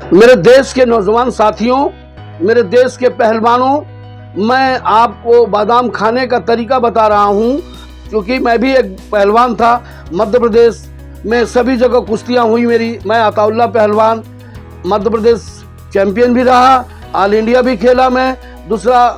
मेरे देश के नौजवान साथियों, मेरे देश के पहलवानों, मैं आपको बादाम खाने का तरीका बता रहा हूं, क्योंकि मैं भी एक पहलवान था। मध्य प्रदेश में सभी जगह कुश्तियां हुई मेरी। मैं अताउल्ला पहलवान, मध्य प्रदेश चैंपियन भी रहा, ऑल इंडिया भी खेला मैं। दूसरा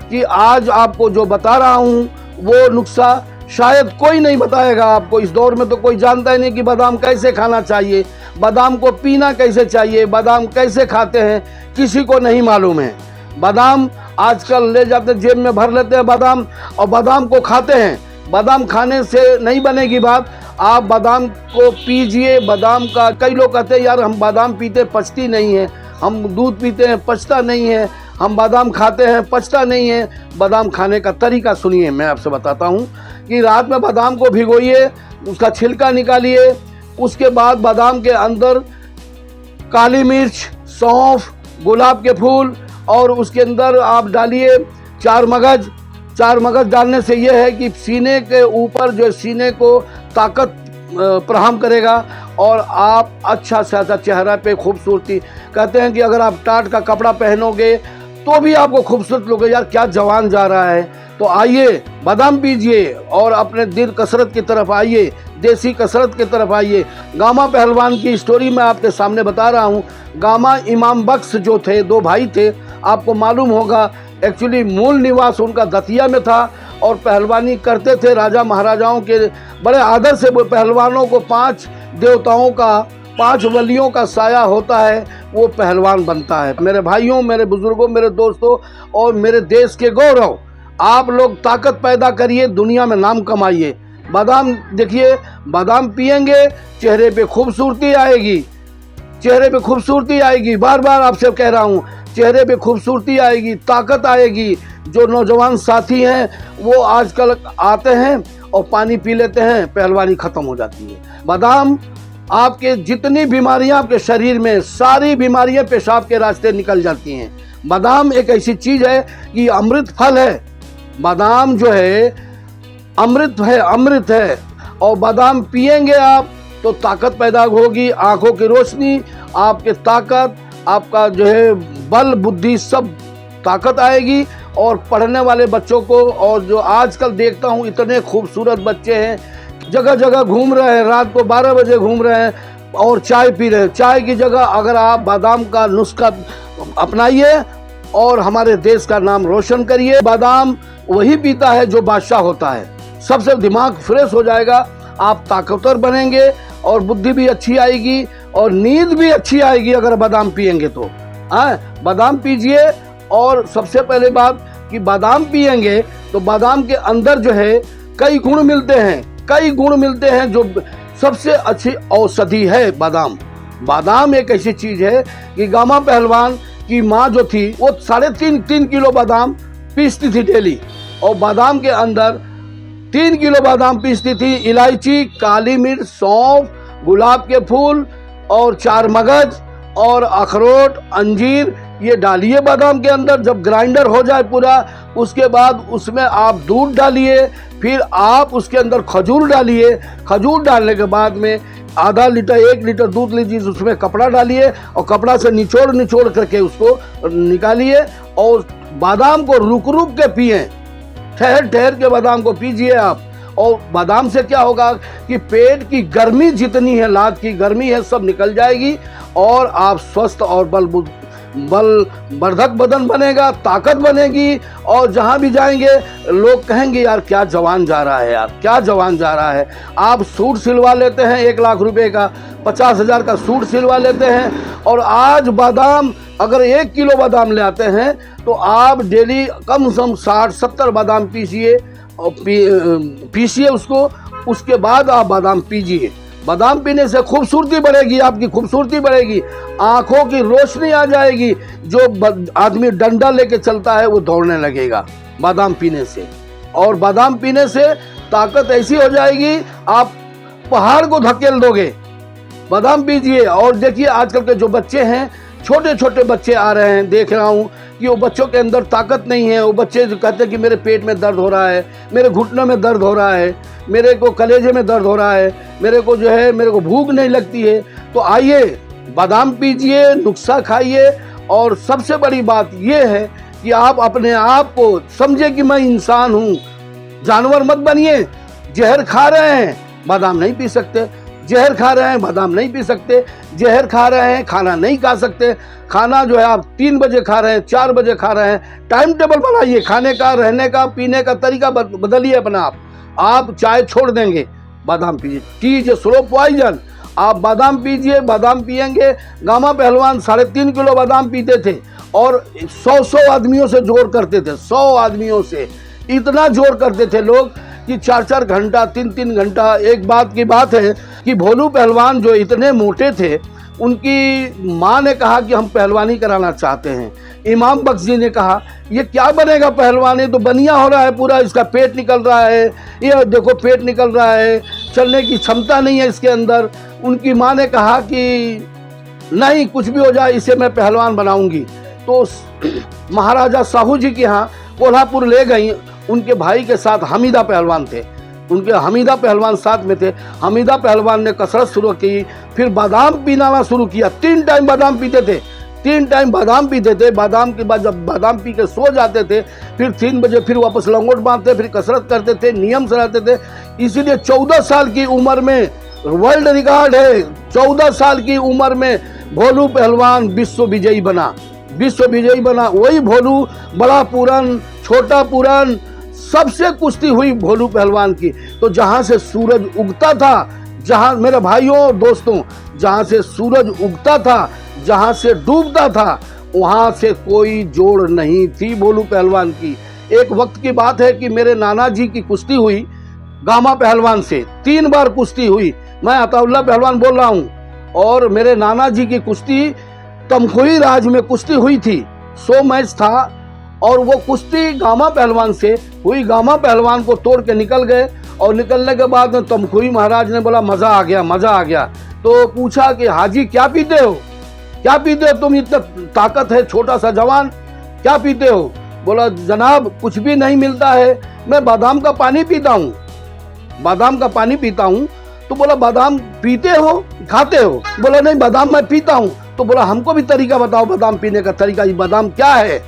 कि आज आपको जो बता रहा हूं वो नुस्खा शायद कोई नहीं बताएगा आपको। इस दौर में तो कोई जानता ही नहीं कि बादाम कैसे खाना चाहिए, बादाम को पीना कैसे चाहिए, बादाम कैसे खाते हैं, किसी को नहीं मालूम है। बादाम आजकल ले जाते जेब में भर लेते हैं बादाम, और बादाम को खाते हैं। बादाम खाने से नहीं बनेगी बात, आप बादाम को पीजिए। बादाम का कई लोग कहते हैं यार हम बादाम पीते पचती नहीं है, हम दूध पीते हैं पचता नहीं है, हम बादाम खाते हैं पचता नहीं है। बादाम खाने का तरीका सुनिए, मैं आपसे बताता हूँ कि रात में बादाम को भिगोइए, उसका छिलका निकालिए। उसके बाद बादाम के अंदर काली मिर्च, सौंफ, गुलाब के फूल, और उसके अंदर आप डालिए चार मगज। चार मगज डालने से यह है कि सीने के ऊपर जो सीने को ताकत प्रदान करेगा, और आप अच्छा से अच्छा चेहरा पे खूबसूरती। कहते हैं कि अगर आप टाट का कपड़ा पहनोगे तो भी आपको खूबसूरत लोगे। यार क्या जवान जा रहा है। तो आइए बादाम पीजिए और अपने दिल कसरत की तरफ आइए, देसी कसरत की तरफ आइए। गामा पहलवान की स्टोरी मैं आपके सामने बता रहा हूँ। गामा इमाम बख्श जो थे, दो भाई थे, आपको मालूम होगा। एक्चुअली मूल निवास उनका दतिया में था और पहलवानी करते थे। राजा महाराजाओं के बड़े आदर से पहलवानों को 5 देवताओं का, 5 वलियों का साया होता है, वो पहलवान बनता है। मेरे भाइयों, मेरे बुजुर्गों, मेरे दोस्तों और मेरे देश के गौरव, आप लोग ताकत पैदा करिए, दुनिया में नाम कमाइए। बादाम देखिए, बादाम पिएंगे चेहरे पे खूबसूरती आएगी, चेहरे पे खूबसूरती आएगी। बार बार आपसे कह रहा हूँ, चेहरे पे खूबसूरती आएगी, ताकत आएगी। जो नौजवान साथी हैं वो आजकल आते हैं और पानी पी लेते हैं, पहलवानी खत्म हो जाती है। बादाम आपके जितनी बीमारियां आपके शरीर में, सारी बीमारियां पेशाब के रास्ते निकल जाती हैं। बादाम एक ऐसी चीज है कि अमृत फल है। बादाम जो है अमृत है, अमृत है। और बादाम पिएंगे आप तो ताकत पैदा होगी, आंखों की रोशनी, आपके ताकत, आपका जो है बल बुद्धि, सब ताकत आएगी। और पढ़ने वाले बच्चों को, और जो आजकल देखता हूँ इतने खूबसूरत बच्चे हैं, जगह जगह घूम रहे हैं, रात को 12 बजे घूम रहे हैं और चाय पी रहे हैं। चाय की जगह अगर आप बादाम का नुस्खा अपनाइए और हमारे देश का नाम रोशन करिए। बादाम वही पीता है जो बादशाह होता है। सबसे दिमाग फ्रेश हो जाएगा, आप ताकतवर बनेंगे और बुद्धि भी अच्छी आएगी और नींद भी अच्छी आएगी अगर बादाम पिएंगे तो। बादाम पीजिए। और सबसे पहले बात कि बादाम पिएंगे तो बादाम के अंदर जो है कई गुण मिलते हैं, कई गुण मिलते हैं, जो सबसे अच्छी औषधि है बादाम। बादाम एक ऐसी चीज है कि गामा पहलवान की माँ जो थी वो 3.5 किलो बादाम पीसती थी डेली, और बादाम के अंदर 3 किलो बादाम पीसती थी। इलायची, काली मिर्च, सौंफ, गुलाब के फूल और 4 मगज और अखरोट, अंजीर, ये डालिए बादाम के अंदर। जब ग्राइंडर हो जाए पूरा, उसके बाद उसमें आप दूध डालिए, फिर आप उसके अंदर खजूर डालिए। खजूर डालने के बाद में आधा लीटर 1 लीटर दूध लीजिए, उसमें कपड़ा डालिए और कपड़ा से निचोड़ करके उसको निकालिए और बादाम को रुक के पिए, ठहर के बादाम को पीजिए आप। और बादाम से क्या होगा कि पेट की गर्मी जितनी है, लाद की गर्मी है, सब निकल जाएगी और आप स्वस्थ और बल वर्धक बदन बनेगा, ताकत बनेगी। और जहां भी जाएंगे लोग कहेंगे यार क्या जवान जा रहा है, यार क्या जवान जा रहा है। आप सूट सिलवा लेते हैं 1 लाख रुपए का, 50,000 का सूट सिलवा लेते हैं। और आज बादाम अगर 1 किलो बादाम ले आते हैं तो आप डेली कम से कम 60-70 बादाम पीसिए और पीसिए उसको। उसके बाद आप बादाम पीजिए। बादाम पीने से खूबसूरती बढ़ेगी, आपकी खूबसूरती बढ़ेगी, आंखों की रोशनी आ जाएगी। जो आदमी डंडा लेके चलता है वो दौड़ने लगेगा बादाम पीने से। और बादाम पीने से ताकत ऐसी हो जाएगी आप पहाड़ को धकेल दोगे। बादाम पीजिए। और देखिए आजकल के जो बच्चे हैं, छोटे छोटे बच्चे आ रहे हैं, देख रहा हूँ कि वो बच्चों के अंदर ताकत नहीं है। वो बच्चे जो कहते हैं कि मेरे पेट में दर्द हो रहा है, मेरे घुटने में दर्द हो रहा है, मेरे को कलेजे में दर्द हो रहा है, मेरे को जो है मेरे को भूख नहीं लगती है। तो आइए बादाम पीजिए, नुस्खा खाइए, और सबसे बड़ी बात यह है कि आप अपने आप को समझे कि मैं इंसान हूँ। जानवर मत बनिए। जहर खा रहे हैं, बादाम नहीं पी सकते। जहर खा रहे हैं, बादाम नहीं पी सकते। जहर खा रहे हैं, खाना नहीं खा सकते। खाना जो है आप 3 बजे खा रहे हैं, 4 बजे खा रहे हैं। टाइम टेबल बनाइए, खाने का, रहने का, पीने का तरीका बदलिए अपना। आप चाय छोड़ देंगे, बादाम पीजिए। Tea is slow poison. आप बादाम पीजिए, बादाम पियेंगे। गामा पहलवान 3.5 किलो बादाम पीते थे और 100 आदमियों से जोर करते थे। 100 आदमियों से इतना जोर करते थे लोग कि 4-4 घंटा, 3-3 घंटा। एक बात की बात है कि भोलू पहलवान जो इतने मोटे थे, उनकी माँ ने कहा कि हम पहलवानी कराना चाहते हैं। इमाम बख्श जी ने कहा ये क्या बनेगा पहलवानी, तो बनिया हो रहा है पूरा, इसका पेट निकल रहा है, ये देखो पेट निकल रहा है, चलने की क्षमता नहीं है इसके अंदर। उनकी माँ ने कहा कि नहीं, कुछ भी हो जाए इसे मैं पहलवान बनाऊंगी। तो महाराजा साहू जी के यहाँ कोल्हापुर ले गई। उनके भाई के साथ हमीदा पहलवान थे, उनके हमीदा पहलवान साथ में थे। हमीदा पहलवान ने कसरत शुरू की, फिर बादाम पीना शुरू किया। 3 टाइम बादाम पीते थे, 3 टाइम बादाम पीते थे। बादाम के बाद जब बादाम पी के सो जाते थे, फिर 3 बजे फिर वापस लंगोट बांधते, फिर कसरत करते थे, नियम से रहते थे। इसीलिए 14 साल की उम्र में वर्ल्ड रिकॉर्ड है, 14 साल की उम्र में भोलू पहलवान विश्व विजयी बना, विश्व विजयी बना। वही भोलू, बड़ा पूरन, छोटा पूरन, सबसे कुश्ती हुई भोलू पहलवान की। तो जहां से सूरज उगता था, जहां मेरे भाइयों और दोस्तों, जहां से सूरज उगता था, जहां से डूबता था, वहां से कोई जोड़ नहीं थी भोलू पहलवान की। एक वक्त की बात है कि मेरे नाना जी की कुश्ती हुई गामा पहलवान से, 3 बार कुश्ती हुई। मैं अताउल्लाह पहलवान बोल रहा हूँ। और मेरे नाना जी की कुश्ती तमकुही राज में कुश्ती हुई थी, 100 मैच था, और वो कुश्ती गामा पहलवान से हुई। गामा पहलवान को तोड़ के निकल गए, और निकलने के बाद तमकुही महाराज ने बोला मज़ा आ गया, मज़ा आ गया। तो पूछा कि हाजी क्या पीते हो, क्या पीते हो तुम, इतना ताकत है, छोटा सा जवान, क्या पीते हो? बोला जनाब कुछ भी नहीं मिलता है, मैं बादाम का पानी पीता हूँ, बादाम का पानी पीता हूँ। तो बोला बादाम पीते हो, खाते हो? बोला नहीं, बादाम मैं पीता हूँ। तो बोला हमको भी तरीका बताओ बादाम पीने का तरीका, ये बादाम क्या है,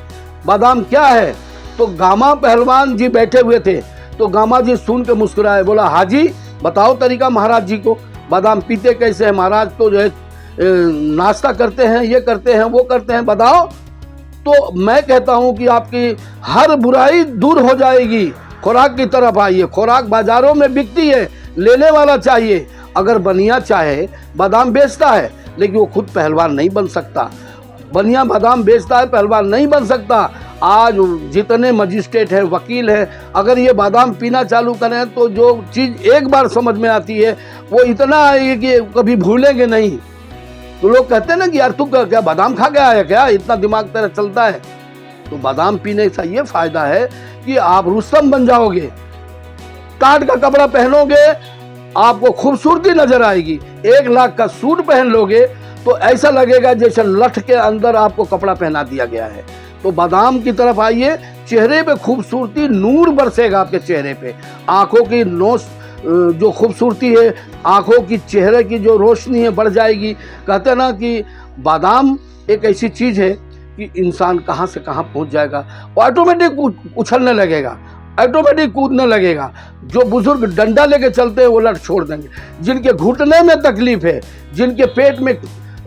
बादाम क्या है? तो गामा पहलवान जी बैठे हुए थे, तो गामा जी सुन के मुस्कुराए, बोला हाजी बताओ तरीका महाराज जी को, बादाम पीते कैसे हैं महाराज, तो जो है नाश्ता करते हैं, ये करते हैं, वो करते हैं, बताओ। तो मैं कहता हूं कि आपकी हर बुराई दूर हो जाएगी। खुराक की तरफ आइए, खुराक बाजारों में बिकती है, लेने वाला चाहिए। अगर बनिया चाहे बादाम बेचता है, लेकिन वो खुद पहलवान नहीं बन सकता। बनिया बादाम बेचता है, पहलवान नहीं बन सकता। आज जितने मजिस्ट्रेट हैं, वकील हैं, अगर ये बादाम पीना चालू करें तो जो चीज़ एक बार समझ में आती है वो इतना है कि कभी भूलेंगे नहीं। तो लोग कहते हैं ना कि यार तू क्या बादाम खा गया है क्या, इतना दिमाग तेरा चलता है? तो बादाम पीने का ये फायदा है कि आप रुस्तम बन जाओगे। टाट का कपड़ा पहनोगे, आपको खूबसूरती नजर आएगी। 1 लाख का सूट पहन लोगे तो ऐसा लगेगा जैसे लठ के अंदर आपको कपड़ा पहना दिया गया है। तो बादाम की तरफ आइए, चेहरे पे खूबसूरती, नूर बरसेगा आपके चेहरे पे। आंखों की नोश जो खूबसूरती है, आंखों की, चेहरे की जो रोशनी है बढ़ जाएगी। कहते हैं ना कि बादाम एक ऐसी चीज़ है कि इंसान कहाँ से कहाँ पहुँच जाएगा, ऑटोमेटिक उछलने लगेगा, ऑटोमेटिक कूदने लगेगा। जो बुजुर्ग डंडा लेके चलते हैं वो लट छोड़ देंगे। जिनके घुटने में तकलीफ है, जिनके पेट में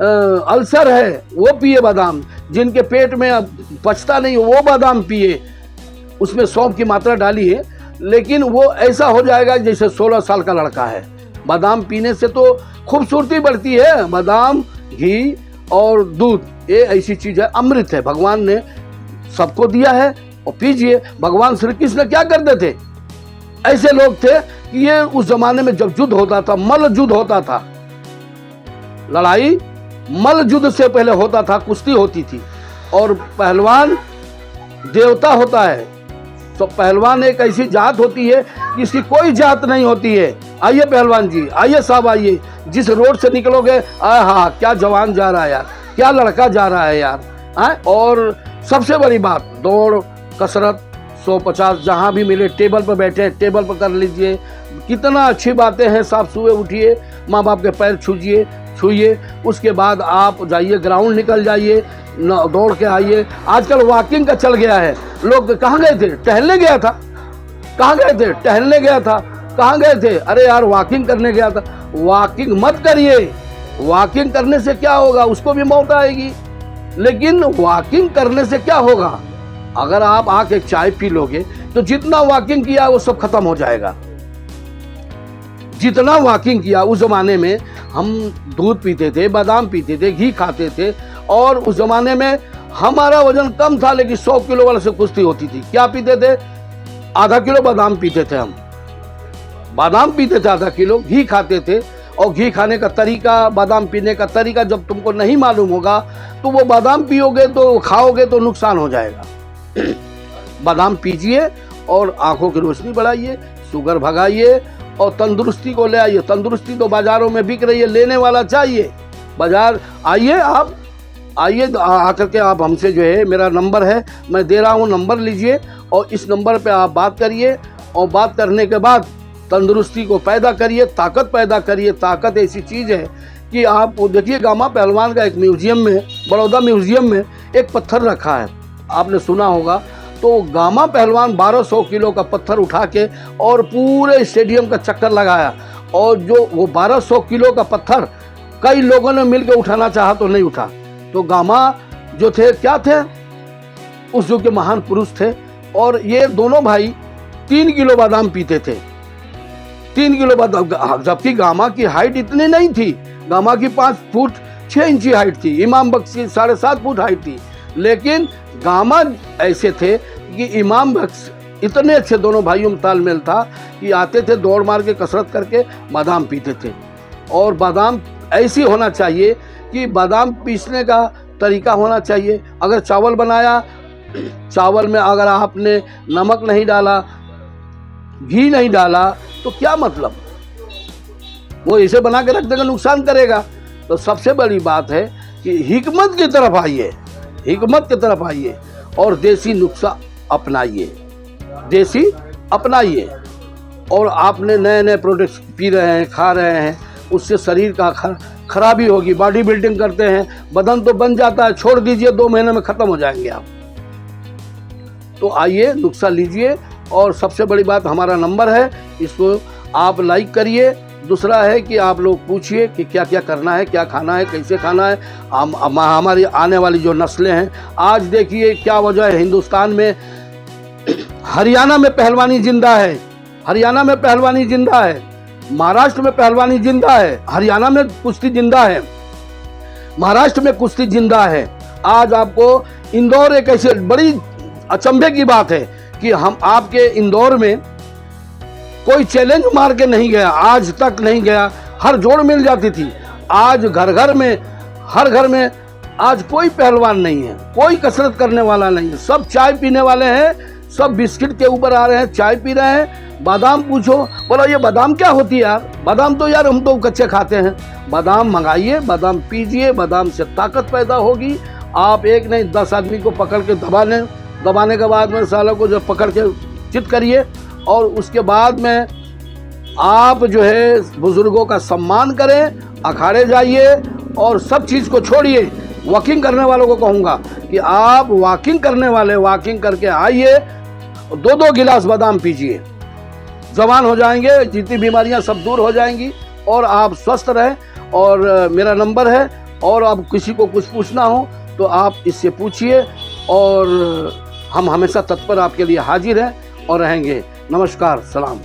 अल्सर है, वो पिए बादाम। जिनके पेट में पचता नहीं वो बादाम पिए, उसमें सौंफ की मात्रा डालिए, लेकिन वो ऐसा हो जाएगा जैसे 16 साल का लड़का है। बादाम पीने से तो खूबसूरती बढ़ती है। बादाम, घी और दूध, ये ऐसी चीज़ है, अमृत है, भगवान ने सबको दिया है, और पीजिए। भगवान श्री कृष्ण क्या करते थे? ऐसे लोग थे कि ये उस जमाने में जब युद्ध होता था, मल्ल युद्ध होता था, लड़ाई मल्ल युद्ध से पहले होता था, कुश्ती होती थी, और पहलवान देवता होता है। तो पहलवान एक ऐसी जात होती है जिसकी कोई जात नहीं होती है। आइए पहलवान जी, आइए साहब, आइए। जिस रोड से निकलोगे, हाँ क्या जवान जा रहा है यार, क्या लड़का जा रहा है यार। और सबसे बड़ी बात, दौड़, कसरत, 150 जहाँ भी मिले, टेबल पर बैठे, टेबल पर कर लीजिए। कितना अच्छी बातें हैं साहब। सुबह उठिए, माँ बाप के पैर छूइए। उसके बाद आप जाइए ग्राउंड, निकल जाइए, दौड़ के आइए। आजकल वॉकिंग का चल गया है। लोग कहाँ गए थे? टहलने गया था। कहाँ गए थे? टहलने गया था। कहाँ गए थे? अरे यार वॉकिंग करने गया था। वॉकिंग मत करिए। वॉकिंग करने से क्या होगा? उसको भी मौत आएगी। लेकिन वॉकिंग करने से क्या होगा? अगर आप आके चाय पी लोगे तो जितना वॉकिंग किया वो सब खत्म हो जाएगा। जितना वॉकिंग किया, उस जमाने में हम दूध पीते थे, बादाम पीते थे, घी खाते थे, और उस जमाने में हमारा वजन कम था, लेकिन 100 किलो वाले से कुश्ती होती थी। क्या पीते थे? आधा किलो बादाम पीते थे हम। बादाम पीते थे आधा किलो, घी खाते थे। और घी खाने का तरीका, बादाम पीने का तरीका जब तुमको नहीं मालूम होगा तो वो बादाम पियोगे तो खाओगे तो नुकसान हो जाएगा। बादाम पीजिए और आंखों की रोशनी बढ़ाइए, शुगर भगाइए और तंदुरुस्ती को ले आइए। तंदुरुस्ती तो बाजारों में बिक रही है, लेने वाला चाहिए। बाजार आइए, आप आइए, आकर के आप हमसे जो है, मेरा नंबर है, मैं दे रहा हूँ, नंबर लीजिए और इस नंबर पे आप बात करिए। और बात करने के बाद तंदुरुस्ती को पैदा करिए, ताकत पैदा करिए। ताकत ऐसी चीज़ है कि आप देखिए, गामा पहलवान का एक म्यूजियम में, बड़ौदा म्यूजियम में एक पत्थर रखा है, आपने सुना होगा। तो गामा पहलवान 1200 किलो का पत्थर उठा के और पूरे स्टेडियम का चक्कर लगाया, और जो वो 1200 किलो का पत्थर कई लोगों ने मिलकर उठाना चाहा तो नहीं उठा। तो गामा जो थे, क्या थे? उस युग के महान पुरुष थे। और ये दोनों भाई 3 किलो बादाम पीते थे। 3 किलो बादाम, जबकि गामा की हाइट इतनी नहीं थी। गामा की 5 फुट 6 इंची हाइट थी, इमाम बख्श की 7.5 फुट हाइट थी। लेकिन गामा ऐसे थे कि इमाम बख्श इतने अच्छे, दोनों भाइयों में तालमेल था कि आते थे दौड़ मार के, कसरत करके बादाम पीते थे। और बादाम ऐसी होना चाहिए कि बादाम पीसने का तरीका होना चाहिए। अगर चावल बनाया, चावल में अगर आपने नमक नहीं डाला, घी नहीं डाला, तो क्या मतलब? वो इसे बना के रख देगा, नुकसान करेगा। तो सबसे बड़ी बात है कि हिकमत की तरफ आइए, हिकमत की तरफ आइए और देसी नुस्खा अपनाइए, देसी अपनाइए। और आपने नए नए प्रोडक्ट्स पी रहे हैं, खा रहे हैं, उससे शरीर का खराबी होगी। बॉडी बिल्डिंग करते हैं, बदन तो बन जाता है, छोड़ दीजिए, 2 महीने में ख़त्म हो जाएंगे आप। तो आइए, नुस्खा लीजिए। और सबसे बड़ी बात, हमारा नंबर है, इसको आप लाइक करिए। दूसरा है कि आप लोग पूछिए कि क्या क्या करना है, क्या खाना है, कैसे खाना है। हमारी आने वाली जो नस्लें हैं, आज देखिए क्या वजह है, हिंदुस्तान में, हरियाणा में पहलवानी जिंदा है, हरियाणा में पहलवानी जिंदा है, महाराष्ट्र में पहलवानी जिंदा है, हरियाणा में कुश्ती जिंदा है, महाराष्ट्र में कुश्ती जिंदा है। आज आपको इंदौर एक ऐसी बड़ी अचंभे की बात है कि हम आपके इंदौर में कोई चैलेंज मार के नहीं गया, आज तक नहीं गया। हर जोड़ मिल जाती थी। आज घर घर में, हर घर में आज कोई पहलवान नहीं है, कोई कसरत करने वाला नहीं है। सब चाय पीने वाले हैं, सब बिस्किट के ऊपर आ रहे हैं, चाय पी रहे हैं। बादाम पूछो, बोलो ये बादाम क्या होती है यार? बादाम तो यार हम तो कच्चे खाते हैं। बादाम मंगाइए, बादाम पीजिए, बादाम से ताकत पैदा होगी। आप एक नहीं 10 आदमी को पकड़ के दबाने के बाद में सालों को जब पकड़ के चित करिए। और उसके बाद में आप जो है बुजुर्गों का सम्मान करें, अखाड़े जाइए और सब चीज़ को छोड़िए। वॉकिंग करने वालों को कहूँगा कि आप वॉकिंग करने वाले, वॉकिंग करके आइए, 2-2 गिलास बादाम पीजिए, जवान हो जाएंगे, जितनी बीमारियां सब दूर हो जाएंगी और आप स्वस्थ रहें। और मेरा नंबर है, और अब किसी को कुछ पूछना हो तो आप इससे पूछिए, और हम हमेशा तत्पर आपके लिए हाजिर हैं और रहेंगे। नमस्कार, सलाम।